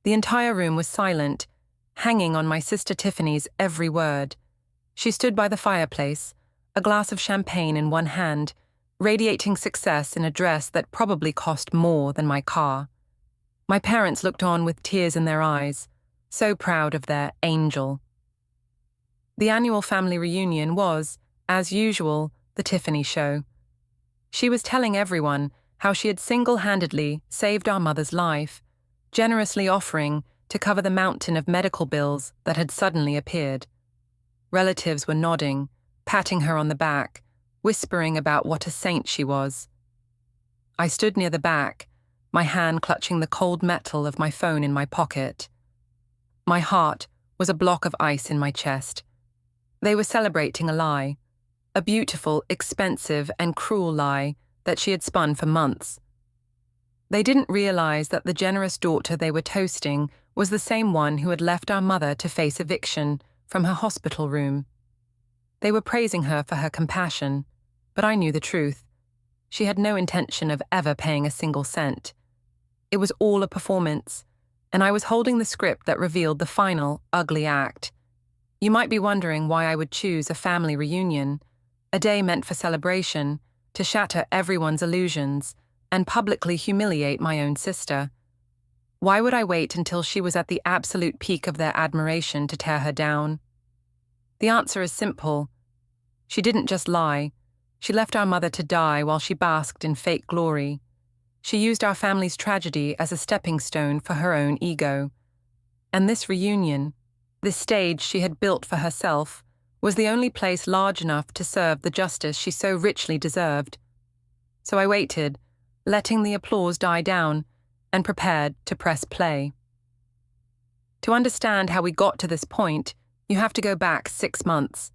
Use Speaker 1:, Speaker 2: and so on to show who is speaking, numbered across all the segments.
Speaker 1: The entire room was silent, hanging on my sister Tiffany's every word. She stood by the fireplace, a glass of champagne in one hand, radiating success in a dress that probably cost more than my car. My parents looked on with tears in their eyes, so proud of their angel. The annual family reunion was, as usual, the Tiffany show. She was telling everyone how she had single-handedly saved our mother's life, generously offering to cover the mountain of medical bills that had suddenly appeared. Relatives were nodding, patting her on the back, whispering about what a saint she was. I stood near the back, my hand clutching the cold metal of my phone in my pocket. My heart was a block of ice in my chest. They were celebrating a lie, a beautiful, expensive, and cruel lie that she had spun for months. They didn't realize that the generous daughter they were toasting was the same one who had left our mother to face eviction from her hospital room. They were praising her for her compassion, but I knew the truth. She had no intention of ever paying a single cent. It was all a performance, and I was holding the script that revealed the final, ugly act. You might be wondering why I would choose a family reunion, a day meant for celebration, to shatter everyone's illusions and publicly humiliate my own sister. Why would I wait until she was at the absolute peak of their admiration to tear her down? The answer is simple. She didn't just lie. She left our mother to die while she basked in fake glory. She used our family's tragedy as a stepping stone for her own ego. And this reunion, this stage she had built for herself, was the only place large enough to serve the justice she so richly deserved. So I waited, letting the applause die down, and prepared to press play. To understand how we got to this point, you have to go back 6 months.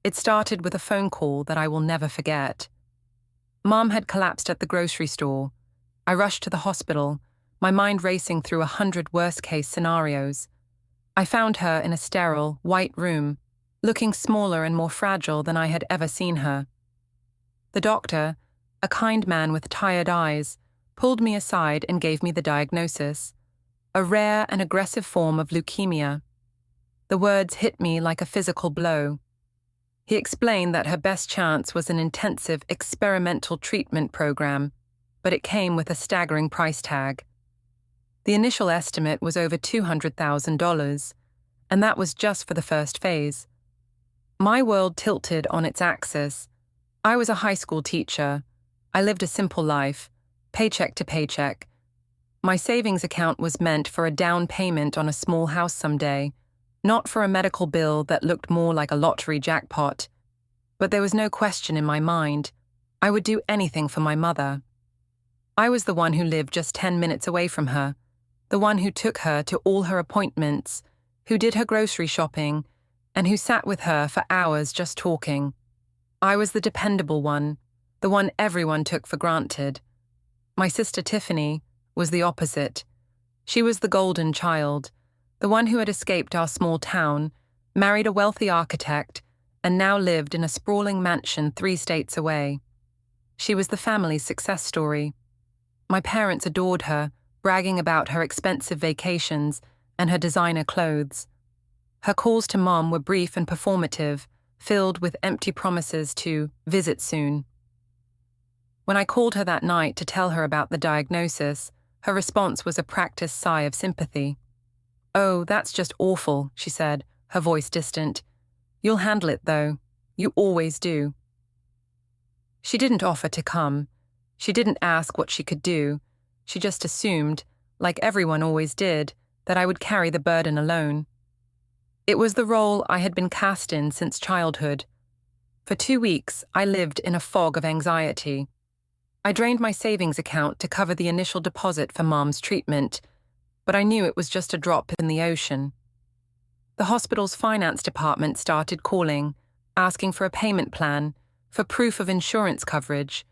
Speaker 1: It started with a phone call that I will never forget. Mom had collapsed at the grocery store. I rushed to the hospital, my mind racing through 100 worst-case scenarios. I found her in a sterile, white room, looking smaller and more fragile than I had ever seen her. The doctor, a kind man with tired eyes, pulled me aside and gave me the diagnosis: a rare and aggressive form of leukemia. The words hit me like a physical blow. He explained that her best chance was an intensive experimental treatment program, but it came with a staggering price tag. The initial estimate was over $200,000, and that was just for the first phase. My world tilted on its axis. I was a high school teacher. I lived a simple life, paycheck to paycheck. My savings account was meant for a down payment on a small house someday, not for a medical bill that looked more like a lottery jackpot. But there was no question in my mind. I would do anything for my mother. I was the one who lived just 10 minutes away from her, the one who took her to all her appointments, who did her grocery shopping, and who sat with her for hours just talking. I was the dependable one, the one everyone took for granted. My sister Tiffany was the opposite. She was the golden child, the one who had escaped our small town, married a wealthy architect, and now lived in a sprawling mansion 3 states away. She was the family's success story. My parents adored her, bragging about her expensive vacations and her designer clothes. Her calls to Mom were brief and performative, filled with empty promises to visit soon. When I called her that night to tell her about the diagnosis, her response was a practiced sigh of sympathy. "Oh, that's just awful," she said, her voice distant. "You'll handle it, though. You always do." She didn't offer to come. She didn't ask what she could do. She just assumed, like everyone always did, that I would carry the burden alone. It was the role I had been cast in since childhood. For 2 weeks, I lived in a fog of anxiety. I drained my savings account to cover the initial deposit for Mom's treatment, but I knew it was just a drop in the ocean. The hospital's finance department started calling, asking for a payment plan, for proof of insurance coverage,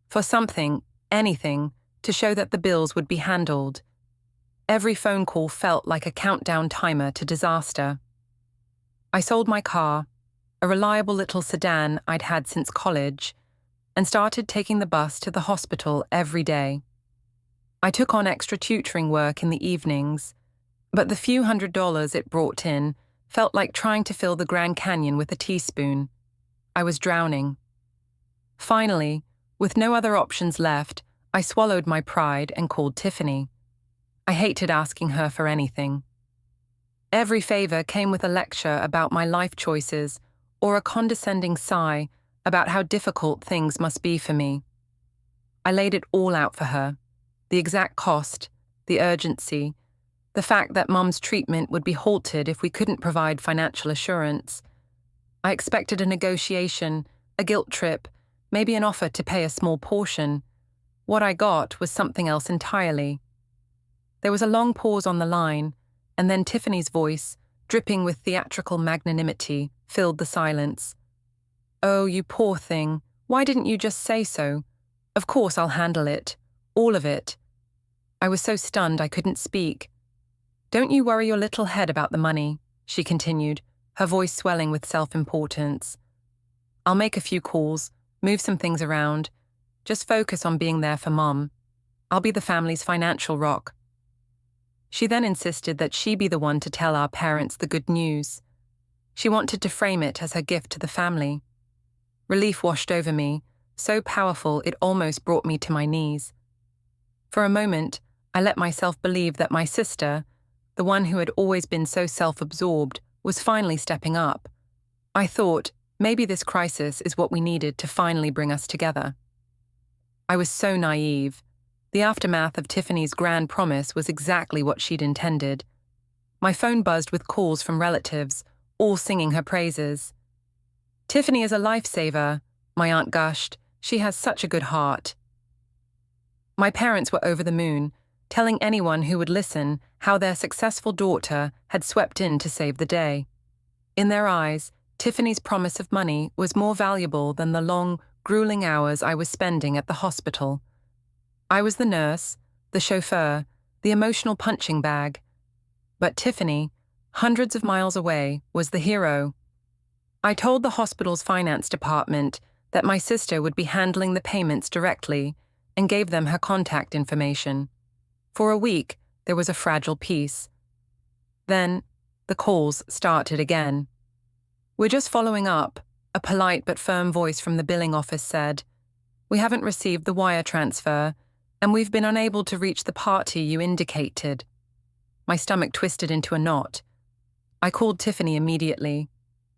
Speaker 1: for something, anything, to show that the bills would be handled. Every phone call felt like a countdown timer to disaster. I sold my car, a reliable little sedan I'd had since college, and started taking the bus to the hospital every day. I took on extra tutoring work in the evenings, But the few $100s it brought in felt like trying to fill the Grand Canyon with a teaspoon. I was drowning. Finally, with no other options left, I swallowed my pride and called Tiffany. I hated asking her for anything. Every favor came with a lecture about my life choices or a condescending sigh about how difficult things must be for me. I laid it all out for her, the exact cost, the urgency, the fact that Mum's treatment would be halted if we couldn't provide financial assurance. I expected a negotiation, a guilt trip, maybe an offer to pay a small portion. What I got was something else entirely. There was a long pause on the line, and then Tiffany's voice, dripping with theatrical magnanimity, filled the silence. "Oh, you poor thing, why didn't you just say so? Of course I'll handle it. All of it." I was so stunned I couldn't speak. "Don't you worry your little head about the money," she continued, her voice swelling with self-importance. "I'll make a few calls, move some things around. Just focus on being there for Mom. I'll be the family's financial rock." She then insisted that she be the one to tell our parents the good news. She wanted to frame it as her gift to the family. Relief washed over me, so powerful it almost brought me to my knees. For a moment, I let myself believe that my sister, the one who had always been so self-absorbed, was finally stepping up. I thought, maybe this crisis is what we needed to finally bring us together. I was so naive. The aftermath of Tiffany's grand promise was exactly what she'd intended. My phone buzzed with calls from relatives, all singing her praises. "Tiffany is a lifesaver," my aunt gushed. "She has such a good heart." My parents were over the moon, telling anyone who would listen how their successful daughter had swept in to save the day. In their eyes, Tiffany's promise of money was more valuable than the long, grueling hours I was spending at the hospital. I was the nurse, the chauffeur, the emotional punching bag. But Tiffany, hundreds of miles away, was the hero. I told the hospital's finance department that my sister would be handling the payments directly and gave them her contact information. For a week, there was a fragile peace. Then, the calls started again. "We're just following up," a polite but firm voice from the billing office said. "We haven't received the wire transfer, and we've been unable to reach the party you indicated." My stomach twisted into a knot. I called Tiffany immediately.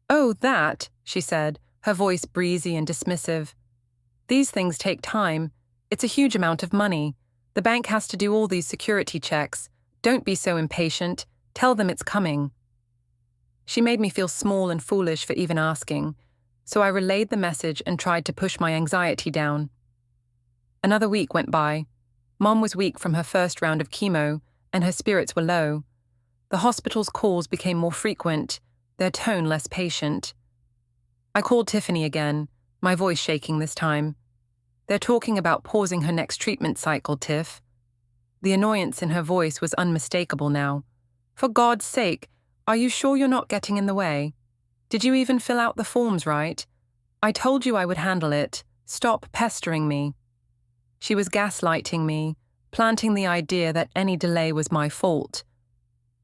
Speaker 1: "Oh, that," she said, her voice breezy and dismissive. "These things take time. It's a huge amount of money. The bank has to do all these security checks. Don't be so impatient. Tell them it's coming." She made me feel small and foolish for even asking, so I relayed the message and tried to push my anxiety down. Another week went by. Mom was weak from her first round of chemo, and her spirits were low. The hospital's calls became more frequent, their tone less patient. I called Tiffany again, my voice shaking this time. "They're talking about pausing her next treatment cycle, Tiff." The annoyance in her voice was unmistakable now. "For God's sake, are you sure you're not getting in the way? Did you even fill out the forms right? I told you I would handle it. Stop pestering me." She was gaslighting me, planting the idea that any delay was my fault.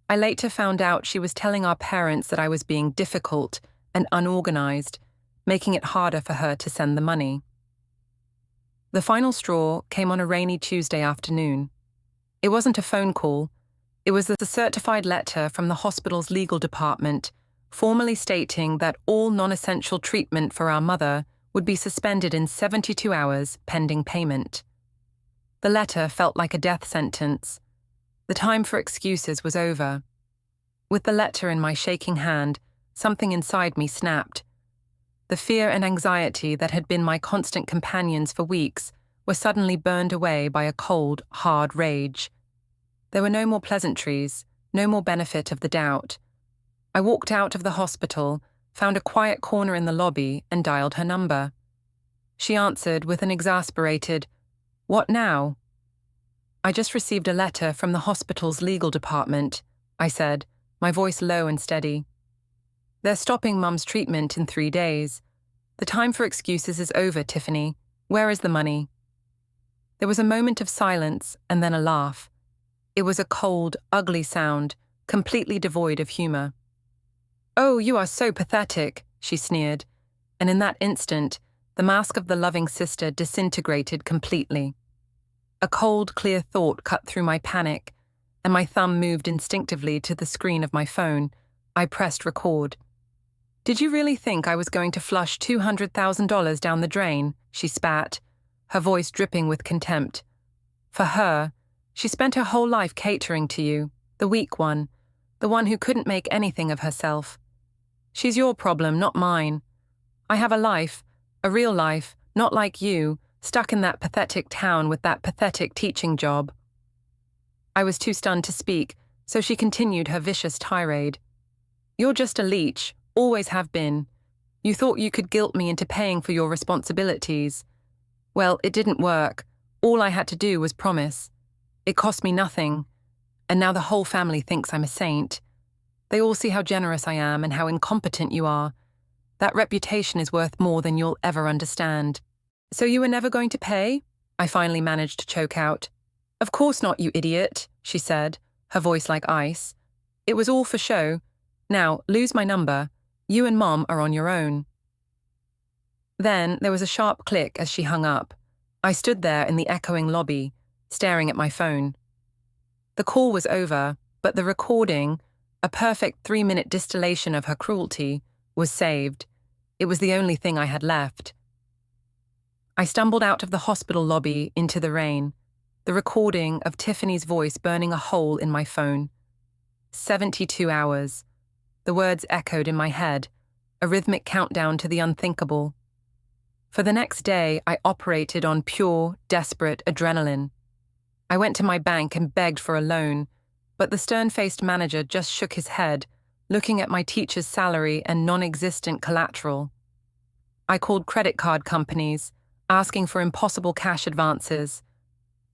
Speaker 1: I later found out she was telling our parents that I was being difficult and unorganized, making it harder for her to send the money. The final straw came on a rainy Tuesday afternoon. It wasn't a phone call. It was a certified letter from the hospital's legal department, formally stating that all non-essential treatment for our mother would be suspended in 72 hours pending payment. The letter felt like a death sentence. The time for excuses was over. With the letter in my shaking hand, something inside me snapped. The fear and anxiety that had been my constant companions for weeks were suddenly burned away by a cold, hard rage. There were no more pleasantries, no more benefit of the doubt. I walked out of the hospital, found a quiet corner in the lobby, and dialed her number. She answered with an exasperated, "What now?" "I just received a letter from the hospital's legal department," I said, my voice low and steady. "They're stopping Mum's treatment in 3 days. The time for excuses is over, Tiffany. Where is the money?" There was a moment of silence and then a laugh. It was a cold, ugly sound, completely devoid of humor. "Oh, you are so pathetic," she sneered, and in that instant, the mask of the loving sister disintegrated completely. A cold, clear thought cut through my panic, and my thumb moved instinctively to the screen of my phone. I pressed record. "Did you really think I was going to flush $200,000 down the drain?" she spat, her voice dripping with contempt. "For her, she spent her whole life catering to you, the weak one, the one who couldn't make anything of herself. She's your problem, not mine. I have a life, a real life, not like you, stuck in that pathetic town with that pathetic teaching job." I was too stunned to speak, so she continued her vicious tirade. "You're just a leech, always have been. You thought you could guilt me into paying for your responsibilities. Well, it didn't work. All I had to do was promise. It cost me nothing. And now the whole family thinks I'm a saint. They all see how generous I am and how incompetent you are. That reputation is worth more than you'll ever understand." "So you were never going to pay?" I finally managed to choke out. "Of course not, you idiot," she said, her voice like ice. "It was all for show. Now, lose my number. You and Mom are on your own." Then there was a sharp click as she hung up. I stood there in the echoing lobby, staring at my phone. The call was over, but the recording, a perfect 3-minute distillation of her cruelty, was saved. It was the only thing I had left. I stumbled out of the hospital lobby into the rain, the recording of Tiffany's voice burning a hole in my phone. 72 hours. The words echoed in my head, a rhythmic countdown to the unthinkable. For the next day, I operated on pure, desperate adrenaline. I went to my bank and begged for a loan, but the stern-faced manager just shook his head, looking at my teacher's salary and non-existent collateral. I called credit card companies, asking for impossible cash advances.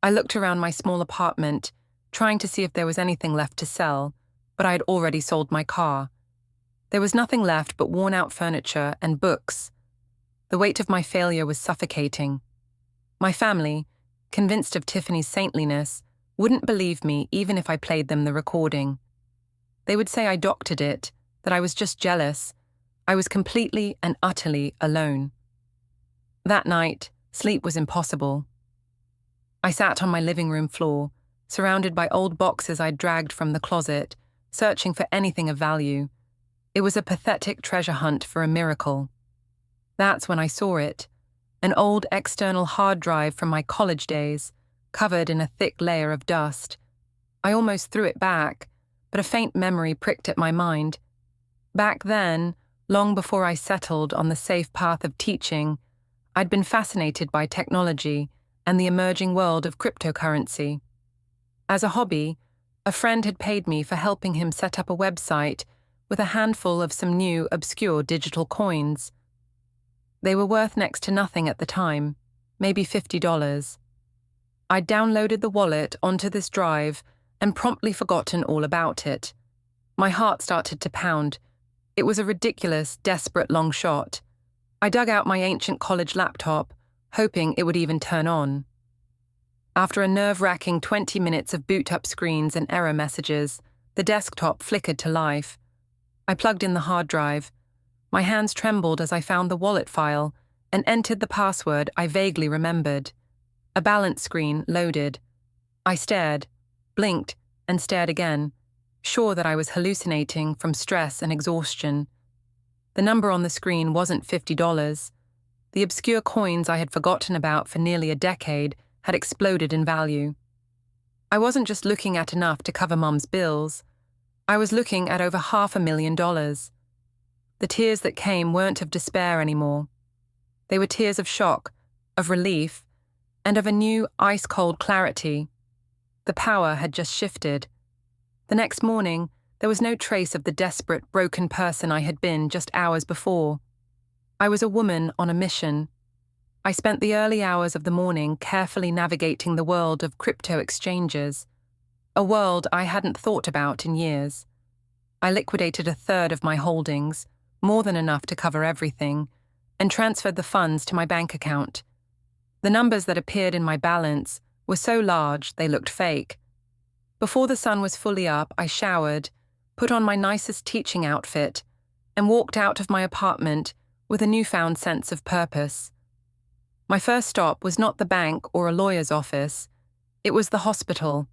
Speaker 1: I looked around my small apartment, trying to see if there was anything left to sell, but I had already sold my car. There was nothing left but worn-out furniture and books. The weight of my failure was suffocating. My family, convinced of Tiffany's saintliness, wouldn't believe me even if I played them the recording. They would say I doctored it, that I was just jealous. I was completely and utterly alone. That night, sleep was impossible. I sat on my living room floor, surrounded by old boxes I'd dragged from the closet, searching for anything of value. It was a pathetic treasure hunt for a miracle. That's when I saw it, an old external hard drive from my college days, covered in a thick layer of dust. I almost threw it back, but a faint memory pricked at my mind. Back then, long before I settled on the safe path of teaching, I'd been fascinated by technology and the emerging world of cryptocurrency. As a hobby, a friend had paid me for helping him set up a website with a handful of some new, obscure digital coins. They were worth next to nothing at the time, maybe $50. I'd downloaded the wallet onto this drive and promptly forgotten all about it. My heart started to pound. It was a ridiculous, desperate long shot. I dug out my ancient college laptop, hoping it would even turn on. After a nerve-wracking 20 minutes of boot-up screens and error messages, the desktop flickered to life. I plugged in the hard drive. My hands trembled as I found the wallet file and entered the password I vaguely remembered. A balance screen loaded. I stared, blinked, and stared again, sure that I was hallucinating from stress and exhaustion. The number on the screen wasn't $50. The obscure coins I had forgotten about for nearly a decade had exploded in value. I wasn't just looking at enough to cover Mum's bills. I was looking at over $500,000. The tears that came weren't of despair anymore. They were tears of shock, of relief, and of a new, ice-cold clarity. The power had just shifted. The next morning, there was no trace of the desperate, broken person I had been just hours before. I was a woman on a mission. I spent the early hours of the morning carefully navigating the world of crypto exchanges, a world I hadn't thought about in years. I liquidated a third of my holdings, more than enough to cover everything, and transferred the funds to my bank account. The numbers that appeared in my balance were so large they looked fake. Before the sun was fully up, I showered, put on my nicest teaching outfit, and walked out of my apartment with a newfound sense of purpose. My first stop was not the bank or a lawyer's office. It was the hospital.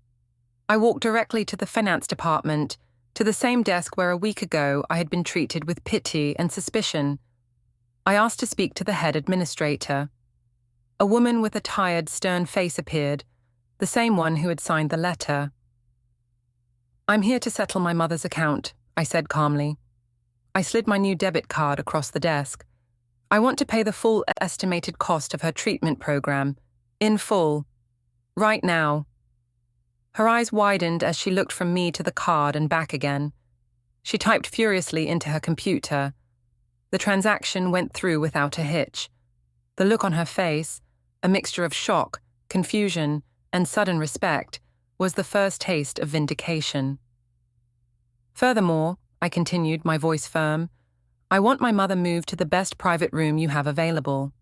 Speaker 1: I walked directly to the finance department, to the same desk where a week ago I had been treated with pity and suspicion. I asked to speak to the head administrator. A woman with a tired, stern face appeared, the same one who had signed the letter. "I'm here to settle my mother's account," I said calmly. I slid my new debit card across the desk. "I want to pay the full estimated cost of her treatment program, in full, right now." Her eyes widened as she looked from me to the card and back again. She typed furiously into her computer. The transaction went through without a hitch. The look on her face, a mixture of shock, confusion, and sudden respect, was the first taste of vindication. "Furthermore," I continued, my voice firm, "I want my mother moved to the best private room you have available.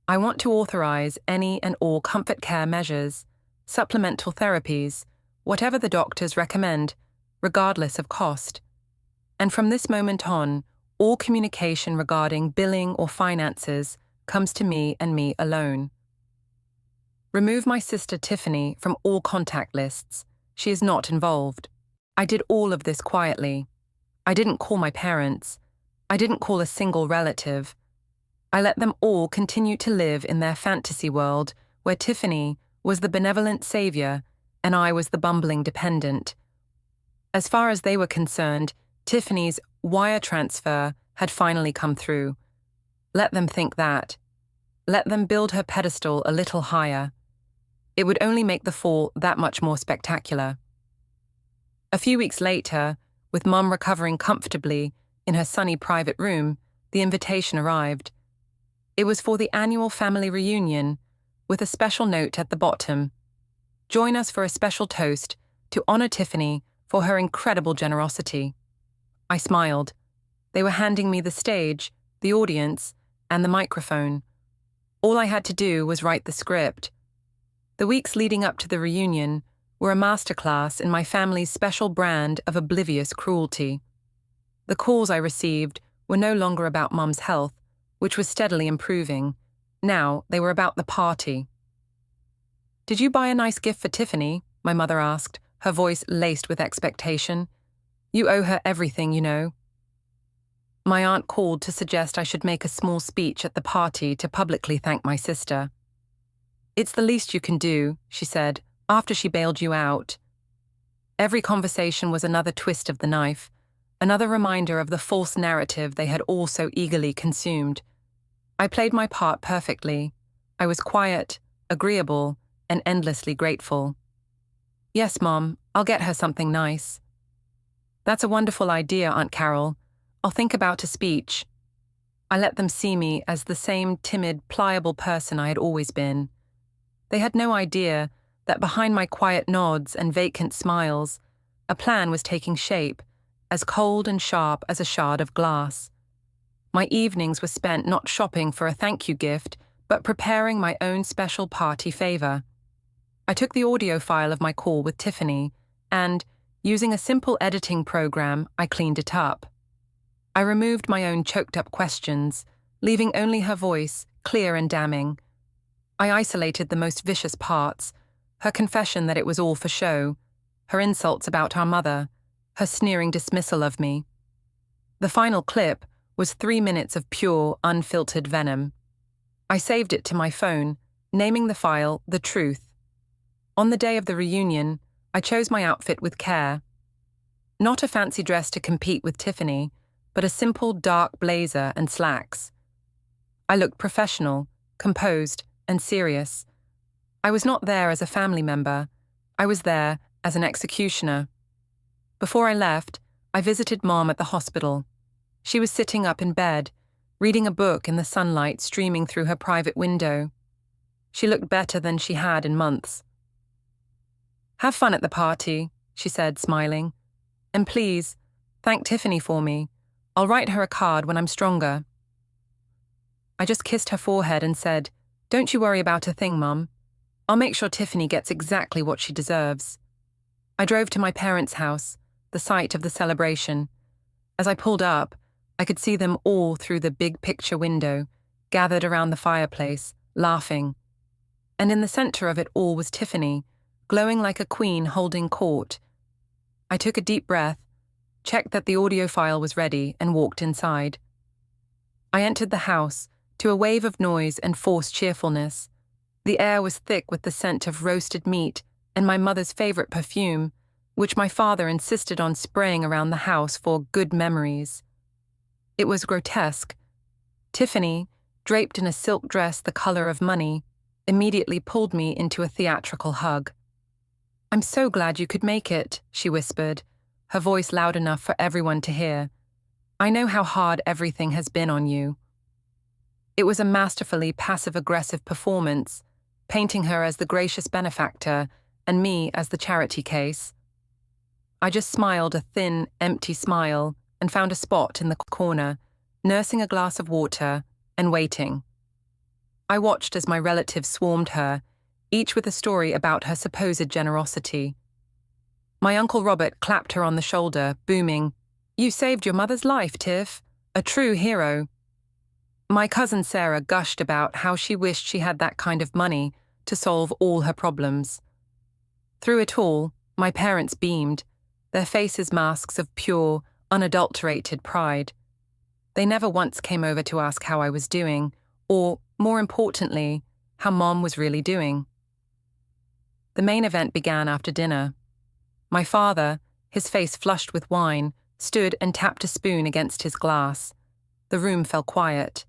Speaker 1: I want to authorize any and all comfort care measures, supplemental therapies, whatever the doctors recommend, regardless of cost. And from this moment on, all communication regarding billing or finances comes to me and me alone. Remove my sister Tiffany from all contact lists. She is not involved." I did all of this quietly. I didn't call my parents. I didn't call a single relative. I let them all continue to live in their fantasy world where Tiffany was the benevolent savior and I was the bumbling dependent. As far as they were concerned, Tiffany's wire transfer had finally come through. Let them think that. Let them build her pedestal a little higher. It would only make the fall that much more spectacular. A few weeks later, with Mum recovering comfortably in her sunny private room, the invitation arrived. It was for the annual family reunion, with a special note at the bottom. "Join us for a special toast to honor Tiffany for her incredible generosity." I smiled. They were handing me the stage, the audience, and the microphone. All I had to do was write the script. The weeks leading up to the reunion were a masterclass in my family's special brand of oblivious cruelty. The calls I received were no longer about Mum's health, which was steadily improving. Now they were about the party. "Did you buy a nice gift for Tiffany?" my mother asked, her voice laced with expectation. "You owe her everything, you know." My aunt called to suggest I should make a small speech at the party to publicly thank my sister. "It's the least you can do," she said, "after she bailed you out." Every conversation was another twist of the knife, another reminder of the false narrative they had all so eagerly consumed. I played my part perfectly. I was quiet, agreeable, and endlessly grateful. "Yes, Mom, I'll get her something nice." "That's a wonderful idea, Aunt Carol. I'll think about a speech." I let them see me as the same timid, pliable person I had always been. They had no idea that behind my quiet nods and vacant smiles, a plan was taking shape, as cold and sharp as a shard of glass. My evenings were spent not shopping for a thank you gift, but preparing my own special party favor. I took the audio file of my call with Tiffany, and, using a simple editing program, I cleaned it up. I removed my own choked-up questions, leaving only her voice, clear and damning. I isolated the most vicious parts, her confession that it was all for show, her insults about our mother, her sneering dismissal of me. The final clip was 3 minutes of pure, unfiltered venom. I saved it to my phone, naming the file The Truth. On the day of the reunion, I chose my outfit with care. Not a fancy dress to compete with Tiffany, but a simple dark blazer and slacks. I looked professional, composed, and serious. I was not there as a family member. I was there as an executioner. Before I left, I visited Mom at the hospital. She was sitting up in bed, reading a book in the sunlight streaming through her private window. She looked better than she had in months. "Have fun at the party," she said, smiling. "And please, thank Tiffany for me. I'll write her a card when I'm stronger." I just kissed her forehead and said, "Don't you worry about a thing, Mum. I'll make sure Tiffany gets exactly what she deserves." I drove to my parents' house. the site of the celebration. As I pulled up, I could see them all through the big picture window, gathered around the fireplace, laughing. And in the center of it all was Tiffany, glowing like a queen holding court. I took a deep breath, checked that the audio file was ready, and walked inside. I entered the house, to a wave of noise and forced cheerfulness. The air was thick with the scent of roasted meat and my mother's favorite perfume, which my father insisted on spraying around the house for good memories. It was grotesque. Tiffany, draped in a silk dress the color of money, immediately pulled me into a theatrical hug. "I'm so glad you could make it," she whispered, her voice loud enough for everyone to hear. "I know how hard everything has been on you." It was a masterfully passive-aggressive performance, painting her as the gracious benefactor and me as the charity case. I just smiled a thin, empty smile and found a spot in the corner, nursing a glass of water and waiting. I watched as my relatives swarmed her, each with a story about her supposed generosity. My Uncle Robert clapped her on the shoulder, booming, "You saved your mother's life, Tiff. A true hero." My cousin Sarah gushed about how she wished she had that kind of money to solve all her problems. Through it all, my parents beamed, their faces masks of pure, unadulterated pride. They never once came over to ask how I was doing, or, more importantly, how Mom was really doing. The main event began after dinner. My father, his face flushed with wine, stood and tapped a spoon against his glass. The room fell quiet.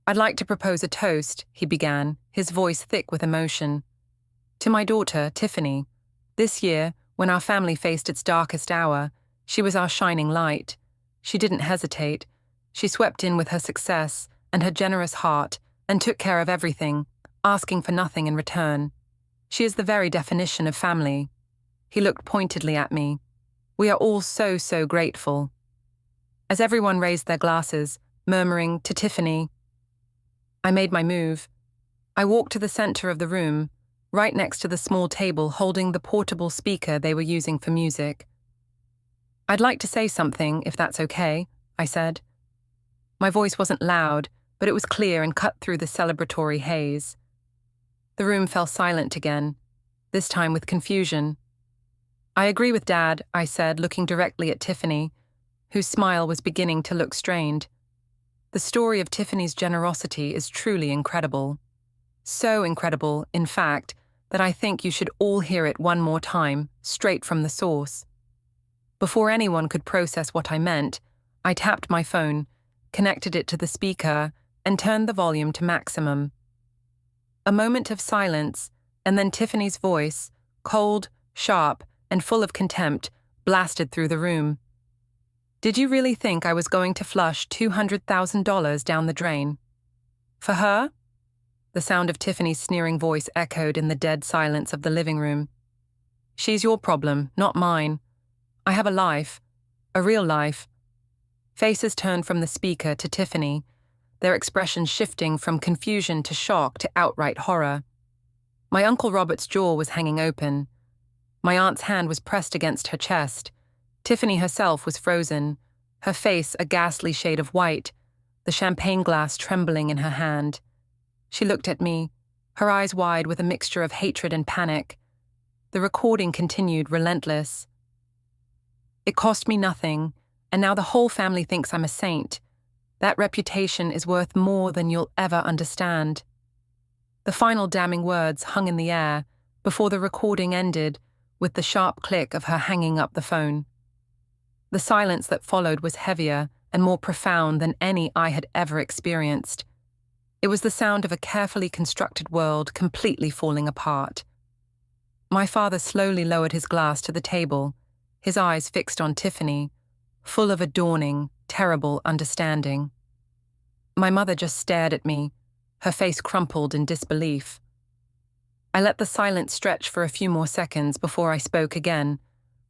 Speaker 1: "I'd like to propose a toast," he began, his voice thick with emotion. "To my daughter, Tiffany. This year, when our family faced its darkest hour, she was our shining light. She didn't hesitate. She swept in with her success and her generous heart and took care of everything, asking for nothing in return. She is the very definition of family." He looked pointedly at me. "We are all so, so grateful." As everyone raised their glasses, murmuring, "To Tiffany," I made my move. I walked to the center of the room, right next to the small table holding the portable speaker they were using for music. "I'd like to say something, if that's okay," I said. My voice wasn't loud, but it was clear and cut through the celebratory haze. The room fell silent again, this time with confusion. "I agree with Dad," I said, looking directly at Tiffany, whose smile was beginning to look strained. "The story of Tiffany's generosity is truly incredible. So incredible, in fact, that I think you should all hear it one more time, straight from the source." Before anyone could process what I meant, I tapped my phone, connected it to the speaker, and turned the volume to maximum. A moment of silence, and then Tiffany's voice, cold, sharp, and full of contempt, blasted through the room. "Did you really think I was going to flush $200,000 down the drain? For her?" The sound of Tiffany's sneering voice echoed in the dead silence of the living room. "She's your problem, not mine. I have a life, a real life." Faces turned from the speaker to Tiffany, their expressions shifting from confusion to shock to outright horror. My Uncle Robert's jaw was hanging open. My aunt's hand was pressed against her chest. Tiffany herself was frozen, her face a ghastly shade of white, the champagne glass trembling in her hand. She looked at me, her eyes wide with a mixture of hatred and panic. The recording continued, relentless. "It cost me nothing, and now the whole family thinks I'm a saint. That reputation is worth more than you'll ever understand." The final damning words hung in the air before the recording ended with the sharp click of her hanging up the phone. The silence that followed was heavier and more profound than any I had ever experienced. It was the sound of a carefully constructed world completely falling apart. My father slowly lowered his glass to the table, his eyes fixed on Tiffany, full of a dawning, terrible understanding. My mother just stared at me, her face crumpled in disbelief. I let the silence stretch for a few more seconds before I spoke again,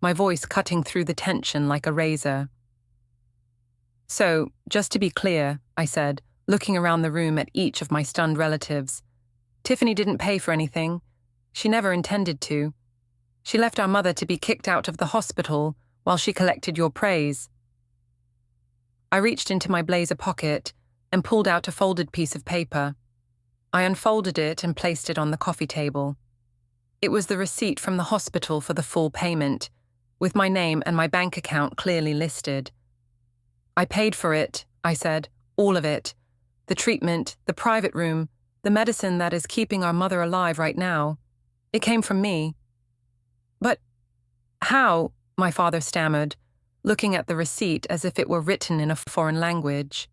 Speaker 1: my voice cutting through the tension like a razor. "So, just to be clear," I said, looking around the room at each of my stunned relatives, "Tiffany didn't pay for anything. She never intended to. She left our mother to be kicked out of the hospital while she collected your praise. I reached into my blazer pocket and pulled out a folded piece of paper. I unfolded it and placed it on the coffee table. It was the receipt from the hospital for the full payment, with my name and my bank account clearly listed. I paid for it, I said, all of it. The treatment, the private room, the medicine that is keeping our mother alive right now. It came from me. But how? My father stammered, looking at the receipt as if it were written in a foreign language.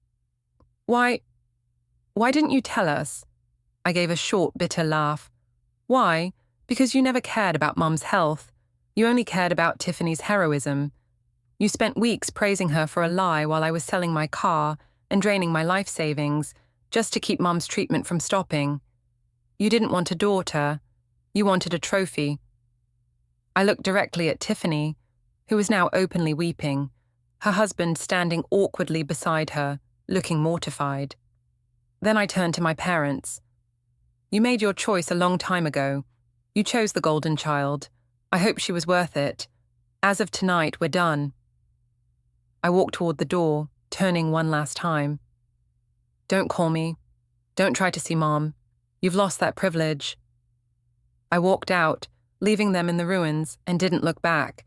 Speaker 1: Why didn't you tell us? I gave a short, bitter laugh. Why? Because you never cared about Mum's health. You only cared about Tiffany's heroism. You spent weeks praising her for a lie while I was selling my car and draining my life savings, just to keep Mum's treatment from stopping. You didn't want a daughter. You wanted a trophy. I looked directly at Tiffany, who was now openly weeping, her husband standing awkwardly beside her, looking mortified. Then I turned to my parents. You made your choice a long time ago. You chose the golden child. I hope she was worth it. As of tonight, we're done. I walked toward the door, turning one last time. Don't call me. Don't try to see Mom. You've lost that privilege. I walked out, leaving them in the ruins, and didn't look back,